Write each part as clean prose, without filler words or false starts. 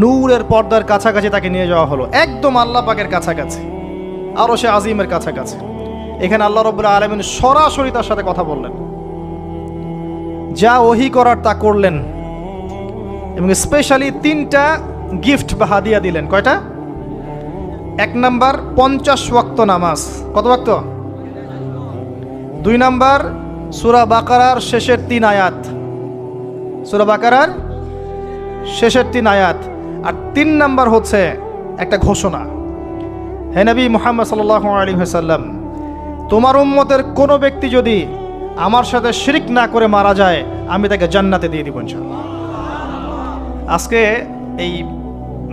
নূরের পর্দার কাছাকাছি তাকে নিয়ে যাওয়া হলো, একদম আল্লাহ পাকের কাছাকাছি, আরো সে আজিমের কাছাকাছি। এখানে আল্লাহ রাব্বুল আলামিন সরাসরি তার সাথে কথা বললেন, যা ওহী করার তা করলেন, এবং স্পেশালি 3টা গিফট বা হাদিয়া দিলেন। কয়টা? 1 নাম্বার 50 ওয়াক্ত নামাজ। কত ওয়াক্ত? 2 নাম্বার সূরা বাকারার শেষের 3 আয়াত, সূরা বাকারার শেষের 3 আয়াত। আর 3 নাম্বার হচ্ছে একটা ঘোষণা, হে নবী মুহাম্মদ সাল্লাল্লাহু আলাইহি ওয়াসাল্লাম, তোমার উম্মতের কোনো ব্যক্তি যদি আমার সাথে শিরক না করে মারা যায়, আমি তাকে জান্নাতে দিয়ে দিব ইনশাআল্লাহ। আজকে এই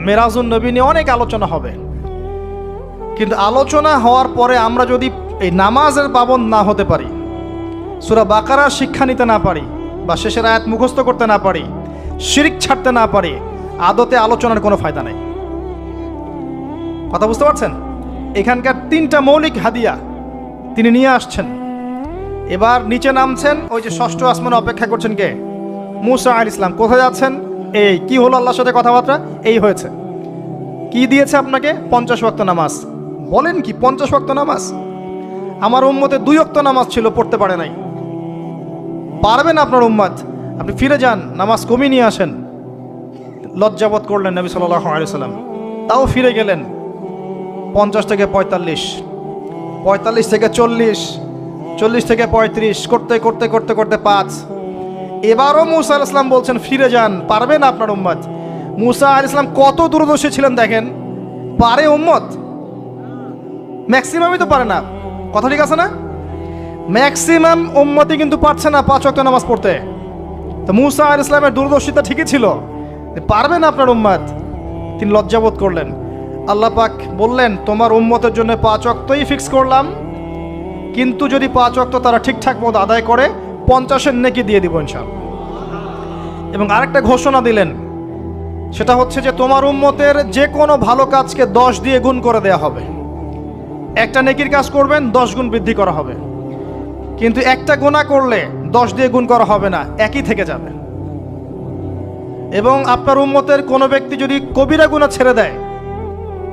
মেরাজুন নবী নিয়ে অনেক আলোচনা হবে, কিন্তু আলোচনা হওয়ার পরে আমরা যদি এই নামাজের পাবন্দ না হতে পারি, সূরা বাকারার শিক্ষা নিতে না পারি, বা শেষের আয়াত মুখস্থ করতে না পারি, শিরক ছাড়তে না পারি, আদতে আলোচনার কোনো ফায়দা নেই। কথা বুঝতে পারছেন? এখানকার 3টা মৌলিক হাদিয়া তিনি নিয়ে আসছেন। এবার নিচে নামছেন, ওই যে 6ষ্ঠ আসমানে অপেক্ষা করছেন কে? মূসা আলাইহিস সালাম। কোথায় যাচ্ছেন? এই কি হলো আল্লাহর সাথে কথাবার্তা, এই হয়েছে। কি দিয়েছে আপনাকে? 50 ওয়াক্ত নামাজ। বলেন কি 50 ওয়াক্ত নামাজ? আমার উম্মতে 2 ওয়াক্ত নামাজ ছিল, পড়তে পারে নাই। পারবেন আপনার উম্মত? আপনি ফিরে যান, নামাজ কমিয়ে নিয়ে আসেন। লজ্জাবোধ করলেন নবী সাল্লাল্লাহু আলাইহি সাল্লাম, তাও ফিরে গেলেন। 50 থেকে 45, 45 থেকে 40, 40 থেকে 35, করতে করতে করতে করতে 5। এবারও মূসা আলাইহিস সালাম বলছেন ফিরে যান, পারবেন আপনার উম্মত? মূসা আলাইহিস সালাম কত দূরদর্শী ছিলেন দেখেন। পারে উম্মত? ম্যাক্সিমামই তো পারে না। কথা ঠিক আছে না? ম্যাক্সিমাম উম্মতই কিন্তু পারছে না 5 ওয়াক্ত নামাজ পড়তে। তো মূসা আলাইহিস সালামের দূরদর্শিতা ঠিকই ছিল, পারবেন আপনার উম্মত? তিনি লজ্জাবোধ করলেন। আল্লাহ পাক বললেন, তোমার উম্মতের জন্য 5 ওয়াক্তই ফিক্স করলাম, কিন্তু যদি 5 ওয়াক্ত তারা ঠিকঠাক মতো আদায় করে 50-এর নেকি দিয়ে দিব ইনশাআল্লাহ। এবং আরেকটা ঘোষণা দিলেন, সেটা হচ্ছে যে তোমার উম্মতের যে কোনো ভালো কাজকে 10 দিয়ে গুণ করে দেয়া হবে। একটা নেকির কাজ করবেন, 10 গুণ বৃদ্ধি করা হবে। কিন্তু একটা গুনাহ করলে 10 দিয়ে গুণ করা হবে না, একই থেকে যাবে। এবং আপনার উম্মতের কোনো ব্যক্তি যদি কবিরা গুনাহ ছেড়ে দেয়,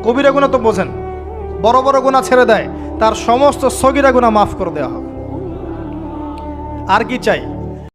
কবিরা গুনাহ তো বোঝেন, বড় বড় গুনাহ ছেড়ে দেয়, তার সমস্ত সগীরা গুনাহ মাফ করে দেওয়া হবে। আর কি চাই?